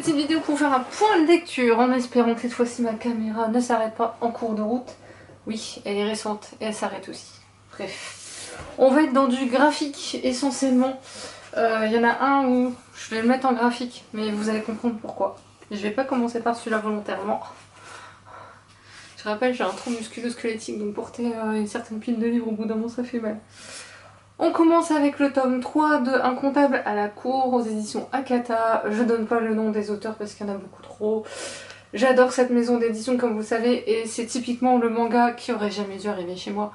petite vidéo pour faire un point de lecture en espérant que cette fois-ci ma caméra ne s'arrête pas en cours de route. Oui, elle est récente et elle s'arrête aussi. Bref, on va être dans du graphique essentiellement. Il y en a un où je vais le mettre en graphique, mais vous allez comprendre pourquoi. Je vais pas commencer par celui-là volontairement. Je rappelle, j'ai un trou musculo-squelettique, donc porter une certaine pile de livres au bout d'un moment ça fait mal. On commence avec le tome 3 de Un comptable à la cour aux éditions Akata. Je donne pas le nom des auteurs parce qu'il y en a beaucoup trop. J'adore cette maison d'édition comme vous le savez et c'est typiquement le manga qui aurait jamais dû arriver chez moi.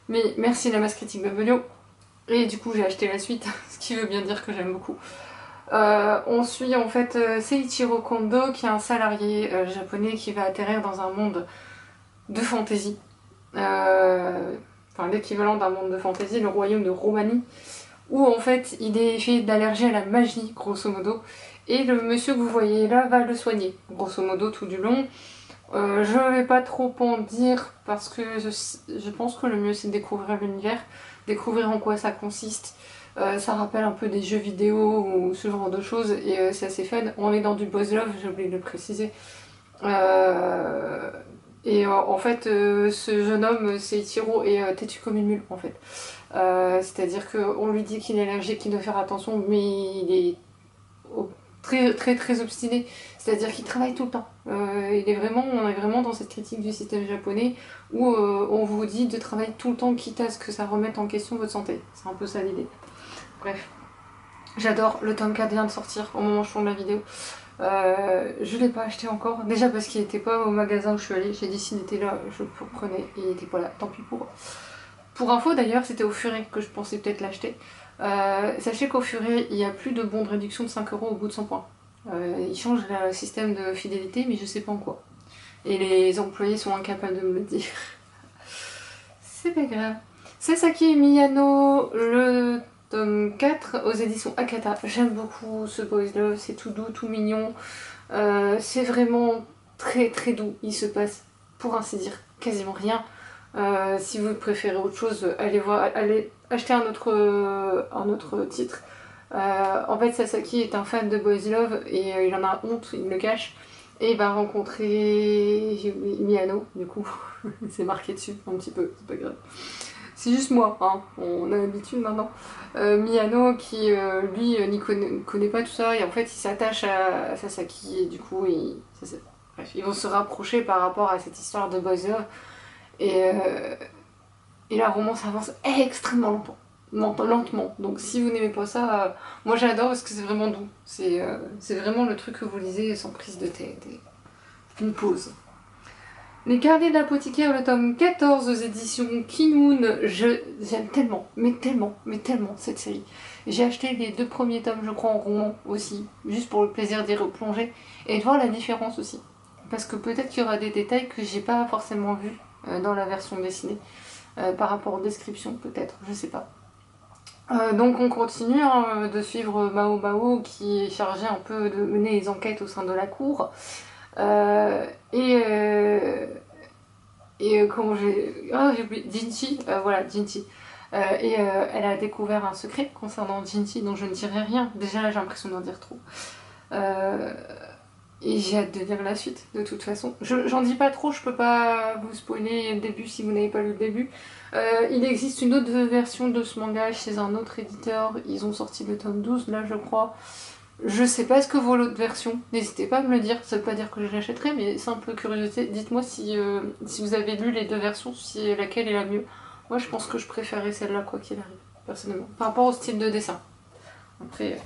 Mais merci la masse critique Babelio. Et du coup j'ai acheté la suite, ce qui veut bien dire que j'aime beaucoup. On suit en fait Seiichiro Kondo qui est un salarié japonais qui va atterrir dans un monde de fantasy. Enfin l'équivalent d'un monde de fantasy, le royaume de Romanie, où en fait il est fait d'allergie à la magie, grosso modo, et le monsieur que vous voyez là va le soigner, grosso modo tout du long. Je vais pas trop en dire parce que je pense que le mieux c'est de découvrir l'univers, découvrir en quoi ça consiste. Ça rappelle un peu des jeux vidéo ou ce genre de choses et c'est assez fun. On est dans du boys love, j'ai oublié de le préciser. En fait, ce jeune homme, Seiichiro, est têtu comme une mule en fait. C'est-à-dire qu'on lui dit qu'il est allergique, qu'il doit faire attention, mais il est très obstiné. C'est-à-dire qu'il travaille tout le temps. On est vraiment dans cette critique du système japonais où on vous dit de travailler tout le temps, quitte à ce que ça remette en question votre santé. C'est un peu ça l'idée. Bref. J'adore, le tome 4 vient de sortir au moment où je tourne la vidéo. Je l'ai pas acheté encore, déjà parce qu'il était pas au magasin où je suis allée. J'ai dit s'il était là, je le prenais et il était pas là, tant pis pour eux. Pour info d'ailleurs, c'était au Furet que je pensais peut-être l'acheter. Sachez qu'au Furet, il y a plus de bons de réduction de 5 € au bout de 100 points. Ils changent le système de fidélité, mais je sais pas en quoi. Et les employés sont incapables de me le dire. C'est pas grave. Sasaki Miyano, le tome 4 aux éditions Akata. J'aime beaucoup ce boys love, c'est tout doux, tout mignon. C'est vraiment très doux. Il se passe, pour ainsi dire, quasiment rien. Si vous préférez autre chose, allez acheter un autre titre. En fait, Sasaki est un fan de boys love et il en a honte, il le cache. Et il va rencontrer Miyano, du coup, c'est marqué dessus un petit peu, c'est pas grave. C'est juste moi, hein. On a l'habitude maintenant. Miyano qui, lui, n'y connaît pas tout ça, et en fait, il s'attache à Sasaki, et du coup, bref, ils vont se rapprocher par rapport à cette histoire de boys love, et la romance avance extrêmement lentement. Donc si vous n'aimez pas ça, moi j'adore parce que c'est vraiment doux. C'est vraiment le truc que vous lisez sans prise de tête. Une pause. Les carnets de l'apothicaire, le tome 14 aux éditions Kinoun. J'aime tellement cette série. J'ai acheté les 2 premiers tomes, je crois, en roman aussi, juste pour le plaisir d'y replonger et de voir la différence aussi. Parce que peut-être qu'il y aura des détails que j'ai pas forcément vus dans la version dessinée, par rapport aux descriptions peut-être, je sais pas. Donc on continue de suivre Mao Mao qui est chargé un peu de mener les enquêtes au sein de la cour. Comment j'ai oublié Jinchi, voilà Jinchi. Elle a découvert un secret concernant Jinchi dont je ne dirai rien. Déjà là j'ai l'impression d'en dire trop. Et j'ai hâte de lire la suite de toute façon. J'en dis pas trop, je peux pas vous spoiler le début si vous n'avez pas lu le début. Il existe une autre version de ce manga chez un autre éditeur. Ils ont sorti le tome 12 là je crois. Je sais pas ce que vaut l'autre version, n'hésitez pas à me le dire, ça veut pas dire que je l'achèterai, mais simple curiosité, dites-moi si vous avez lu les 2 versions, si laquelle est la mieux. Moi je pense que je préférais celle-là quoi qu'il arrive, personnellement, par rapport au style de dessin. Après...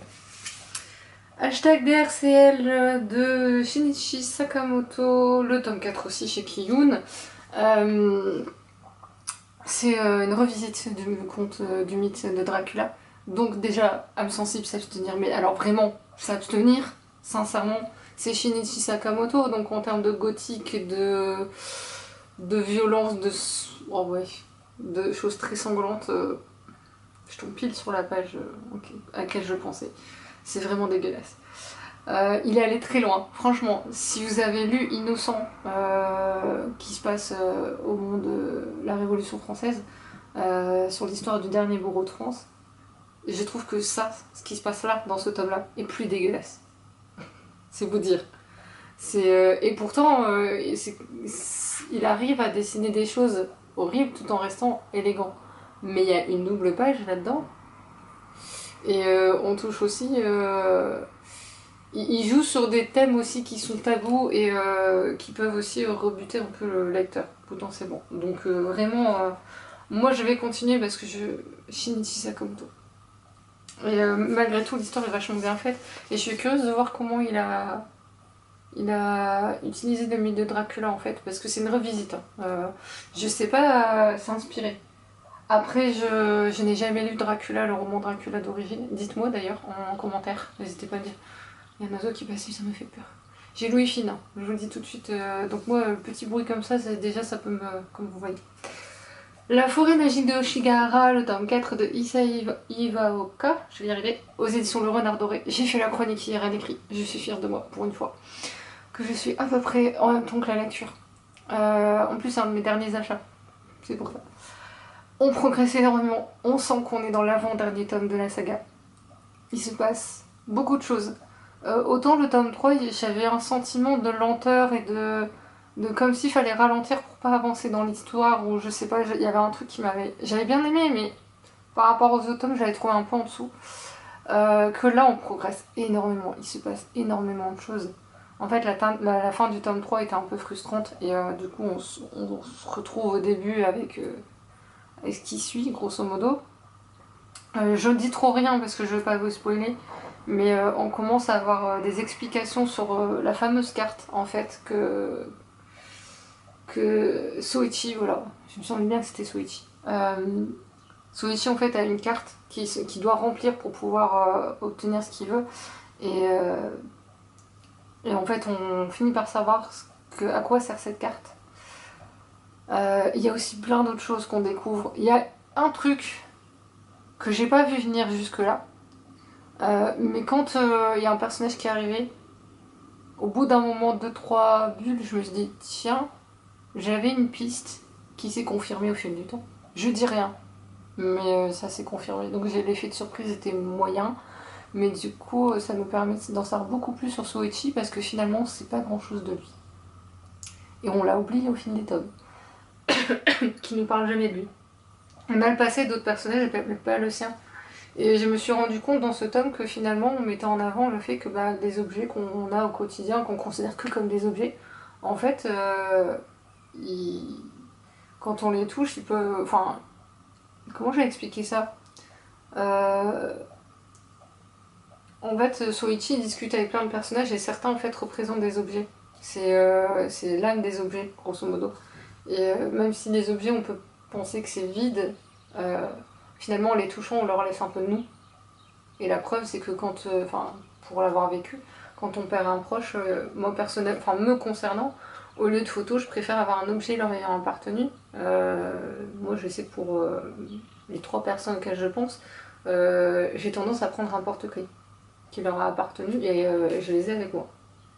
Hashtag DRCL de Shinichi Sakamoto, le tome 4 aussi chez Kiyun. C'est une revisite du conte du mythe de Dracula. Donc déjà, âme sensible, s'abstenir, mais alors vraiment, s'abstenir, sincèrement, c'est Shinichi Sakamoto, donc en termes de gothique, de violence, de choses très sanglantes, je tombe pile sur la page à laquelle je pensais. C'est vraiment dégueulasse. Il est allé très loin, franchement. Si vous avez lu Innocent, qui se passe au moment de la Révolution française, sur l'histoire du dernier bourreau de France, je trouve que ça, ce qui se passe là, dans ce tome-là, est plus dégueulasse. c'est vous dire. Et pourtant, il arrive à dessiner des choses horribles tout en restant élégant. Mais il y a une double page là-dedans. Et on touche aussi... il joue sur des thèmes aussi qui sont tabous et qui peuvent aussi rebuter un peu le lecteur, potentiellement. Donc vraiment, moi je vais continuer parce que Shinichi Sakamoto. Et malgré tout, l'histoire est vachement bien faite. Et je suis curieuse de voir comment il a utilisé le mythe de Dracula en fait, parce que c'est une revisite. Je sais pas s'inspirer. Après, je n'ai jamais lu Dracula, le roman Dracula d'origine. Dites-moi d'ailleurs en commentaire, n'hésitez pas à dire. Il y a un oiseau qui passe, ça me fait peur. J'ai Louis Fine, hein, je vous le dis tout de suite. Donc moi, petit bruit comme ça, déjà ça peut me... comme vous voyez. La forêt magique de Oshigahara, le tome 4 de Issa Iwaoka, je vais y arriver, aux éditions Le Renard Doré. J'ai fait la chronique hier à l'écrit, je suis fière de moi, pour une fois. Que je suis à peu près en même temps que la lecture. En plus, c'est un de mes derniers achats, c'est pour ça. On progresse énormément, on sent qu'on est dans l'avant-dernier tome de la saga. Il se passe beaucoup de choses. Autant le tome 3, j'avais un sentiment de lenteur et de comme s'il fallait ralentir pour pas avancer dans l'histoire, ou je sais pas, il y avait un truc qui m'avait... J'avais bien aimé, mais par rapport aux autres tomes, j'avais trouvé un peu en dessous. Que là, on progresse énormément, il se passe énormément de choses. En fait, la fin du tome 3 était un peu frustrante, et du coup, on se retrouve au début avec ce qui suit, grosso modo. Je ne dis trop rien parce que je veux pas vous spoiler, mais on commence à avoir des explications sur la fameuse carte, en fait, que Soichi, voilà, je me souviens bien que c'était Soichi. Soichi, en fait, a une carte qui doit remplir pour pouvoir obtenir ce qu'il veut, et en fait, on finit par savoir à quoi sert cette carte. Il y a aussi plein d'autres choses qu'on découvre. Il y a un truc que j'ai pas vu venir jusque-là, mais quand il y a un personnage qui est arrivé, au bout d'un moment, 2-3 bulles, je me suis dit, tiens, j'avais une piste qui s'est confirmée au fil du temps. Je dis rien, mais ça s'est confirmé. Donc l'effet de surprise était moyen, mais du coup, ça nous permet d'en savoir beaucoup plus sur Soichi, parce que finalement, on sait pas grand-chose de lui. Et on l'a oublié au fil des tomes, qui nous parle jamais de lui. On a le passé d'autres personnages, mais pas le sien. Et je me suis rendu compte dans ce tome que finalement on mettait en avant le fait que des objets qu'on a au quotidien, qu'on considère que comme des objets, en fait, quand on les touche, ils peuvent... Enfin, comment j'ai expliqué ça En fait, Soichi discute avec plein de personnages et certains en fait représentent des objets. C'est l'âme des objets, grosso modo. Et même si les objets, on peut penser que c'est vide, finalement en les touchant, on leur laisse un peu de nous. Et la preuve, c'est que quand, pour l'avoir vécu, quand on perd un proche, moi personnellement, me concernant, au lieu de photos, je préfère avoir un objet leur ayant appartenu. Moi, je sais que pour les 3 personnes auxquelles je pense, j'ai tendance à prendre un porte-clés qui leur a appartenu et je les ai avec moi.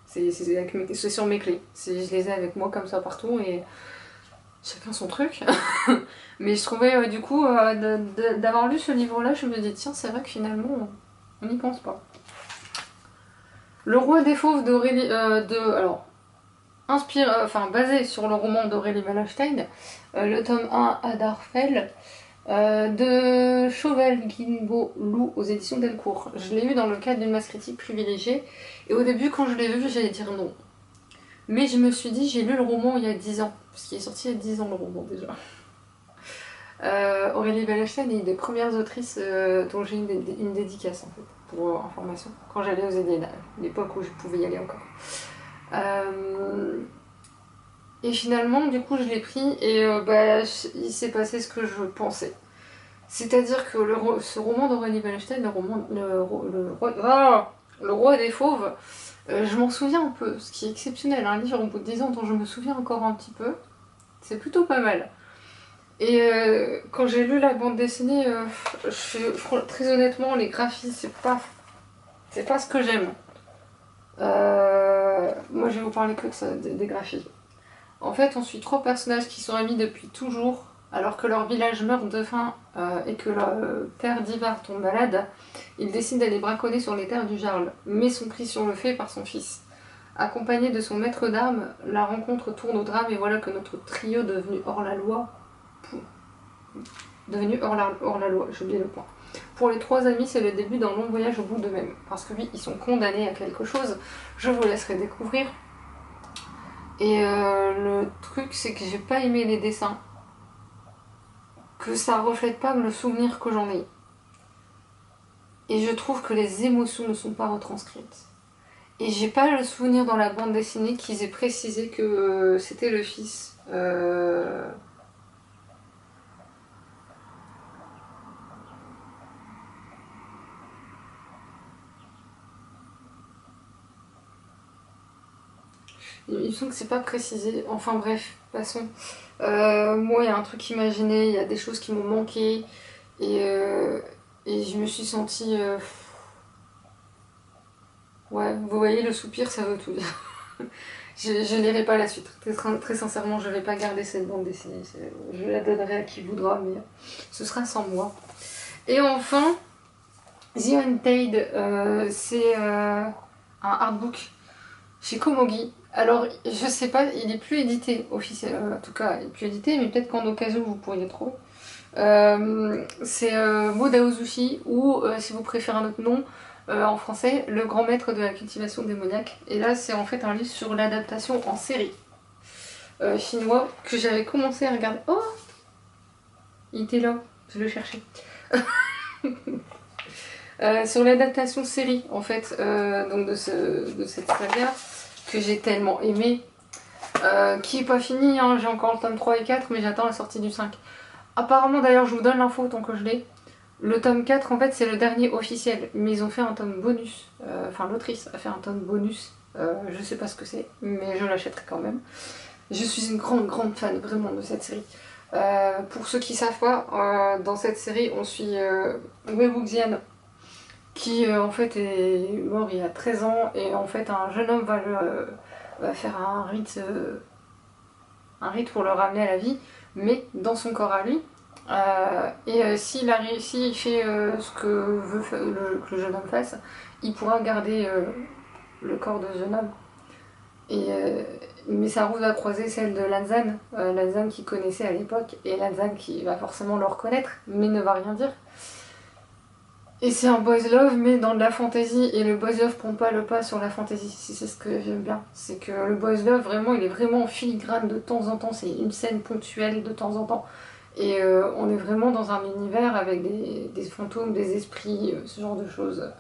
C'est sur mes clés. Je les ai avec moi comme ça partout et chacun son truc. Mais je trouvais du coup d'avoir lu ce livre-là, je me dis tiens, c'est vrai que finalement on n'y pense pas. Le Roi des Fauves d'Aurélie, basé sur le roman d'Aurélie Wallerstein, le tome 1 Adarfell, de Chauvel Guimbaud Loup aux éditions Delcourt. Je l'ai lu dans le cadre d'une masse critique privilégiée, et au début quand je l'ai vu j'allais dire non. Mais je me suis dit, j'ai lu le roman il y a 10 ans, parce qu'il est sorti il y a 10 ans le roman déjà. Aurélie Wallerstein est une des premières autrices dont j'ai une dédicace en fait, pour information, quand j'allais aux EDN, l'époque où je pouvais y aller encore. Et finalement, du coup, je l'ai pris et il s'est passé ce que je pensais. C'est-à-dire que ce roman d'Aurélie Wallerstein, le Roi des Fauves, je m'en souviens un peu, ce qui est exceptionnel, un livre au bout de 10 ans dont je me souviens encore un petit peu, c'est plutôt pas mal. Et quand j'ai lu la bande dessinée, très honnêtement, les graphismes, c'est pas ce que j'aime. Moi, je vais vous parler que de ça, des graphismes. En fait, on suit 3 personnages qui sont amis depuis toujours, alors que leur village meurt de faim et que leur père d'Ivar tombe malade. Ils décident d'aller braconner sur les terres du Jarl, mais sont pris sur le fait par son fils. Accompagné de son maître d'armes, la rencontre tourne au drame et voilà que notre trio devenu hors la loi... Devenu hors la loi, j'ai oublié le point. Pour les 3 amis, c'est le début d'un long voyage au bout d'eux-mêmes. Parce que oui, ils sont condamnés à quelque chose. Je vous laisserai découvrir. Et le truc, c'est que j'ai pas aimé les dessins. Que ça reflète pas le souvenir que j'en ai. Et je trouve que les émotions ne sont pas retranscrites. Et j'ai pas le souvenir dans la bande dessinée qu'ils aient précisé que c'était le fils. Il me semble que c'est pas précisé. Enfin bref, passons. Moi, il y a un truc imaginé, il y a des choses qui m'ont manqué. Et je me suis sentie... Ouais, vous voyez, le soupir, ça veut tout dire. Je lirai pas la suite. Très sincèrement, je vais pas garder cette bande dessinée. Je la donnerai à qui voudra, mais ce sera sans moi. Et enfin, The Untamed, c'est un artbook chez Komogi. Alors, je sais pas, il est plus édité officiellement, en tout cas, il est plus édité, mais peut-être qu'en occasion vous pourriez le trouver. C'est Maud Aozushi, ou si vous préférez un autre nom, en français, Le grand maître de la cultivation démoniaque. Et là, c'est en fait un livre sur l'adaptation en série chinois que j'avais commencé à regarder. Oh, il était là, je le cherchais. Sur l'adaptation série, en fait, donc de cette saga que j'ai tellement aimé, qui est pas fini, hein, j'ai encore le tome 3 et 4, mais j'attends la sortie du 5. Apparemment, d'ailleurs, je vous donne l'info tant que je l'ai. Le tome 4, en fait, c'est le dernier officiel, mais ils ont fait un tome bonus. Enfin, l'autrice a fait un tome bonus. Je sais pas ce que c'est, mais je l'achèterai quand même. Je suis une grande fan, vraiment, de cette série. Pour ceux qui savent pas, dans cette série, on suit Wei Wuxian, qui en fait est mort il y a 13 ans, et en fait, un jeune homme va faire un rite pour le ramener à la vie, mais dans son corps à lui. S'il a réussi, il fait ce que veut que le jeune homme fasse, il pourra garder le corps de ce jeune homme. Mais sa route va croiser celle de Lanzan, Lanzan qui connaissait à l'époque, et Lanzan qui va forcément le reconnaître, mais ne va rien dire. Et c'est un boys love, mais dans de la fantasy, et le boys love prend pas le pas sur la fantasy, c'est ce que j'aime bien. C'est que le boys love, vraiment, il est vraiment en filigrane de temps en temps, c'est une scène ponctuelle de temps en temps. Et on est vraiment dans un univers avec des fantômes, des esprits, ce genre de choses.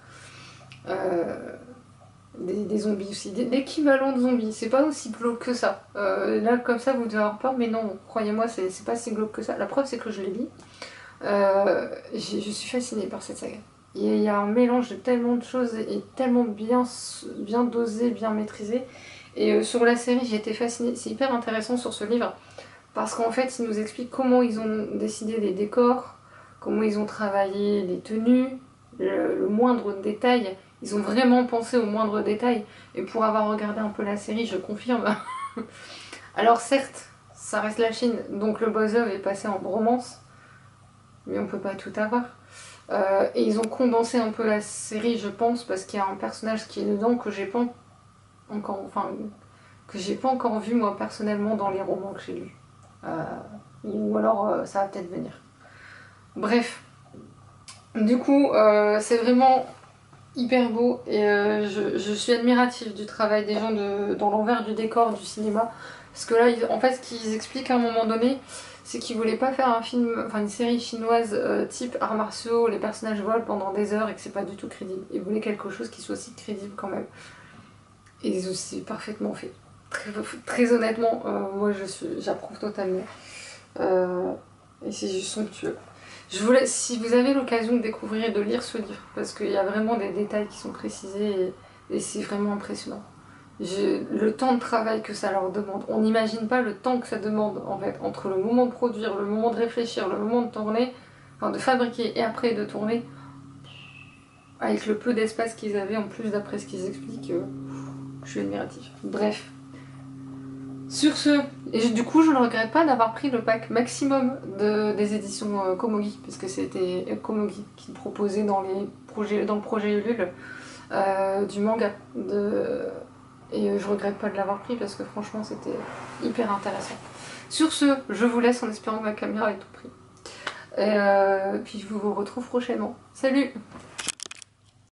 Des zombies aussi, l'équivalent de zombies, c'est pas aussi glauque que ça. Là, comme ça, vous devez avoir peur, mais non, croyez-moi, c'est pas si glauque que ça. La preuve, c'est que je l'ai lu. Je suis fascinée par cette saga. Il y a un mélange de tellement de choses et tellement bien dosé, bien maîtrisé. Et sur la série, j'ai été fascinée. C'est hyper intéressant sur ce livre. Parce qu'en fait, il nous explique comment ils ont décidé les décors, comment ils ont travaillé les tenues, le moindre détail. Ils ont vraiment pensé au moindre détail. Et pour avoir regardé un peu la série, je confirme. Alors certes, ça reste la Chine, donc le boys love est passé en bromance. Mais on peut pas tout avoir. Et ils ont condensé un peu la série, je pense, parce qu'il y a un personnage qui est dedans que j'ai pas encore vu moi personnellement dans les romans que j'ai lus. Ou alors ça va peut-être venir. Bref. Du coup, c'est vraiment hyper beau et je suis admirative du travail des gens dans l'envers du décor du cinéma. Parce que là, en fait, ce qu'ils expliquent à un moment donné, c'est qu'ils voulaient pas faire une série chinoise type arts martiaux, où les personnages volent pendant des heures et que c'est pas du tout crédible. Ils voulaient quelque chose qui soit aussi crédible quand même. Et c'est parfaitement fait. Très honnêtement, moi j'approuve totalement. Et c'est juste somptueux. Si vous avez l'occasion de découvrir et de lire ce livre, parce qu'il y a vraiment des détails qui sont précisés et c'est vraiment impressionnant. Le temps de travail que ça leur demande, on n'imagine pas le temps que ça demande en fait, entre le moment de produire, le moment de réfléchir, le moment de tourner, enfin de fabriquer et après de tourner, avec le peu d'espace qu'ils avaient en plus d'après ce qu'ils expliquent, je suis admirative. Bref. Sur ce, et du coup je ne regrette pas d'avoir pris le pack maximum des éditions Komogi, parce que c'était Komogi qui proposait dans le projet Ulule du manga Et je regrette pas de l'avoir pris parce que franchement c'était hyper intéressant. Sur ce, je vous laisse en espérant que ma caméra ait tout pris. Et puis je vous retrouve prochainement. Salut!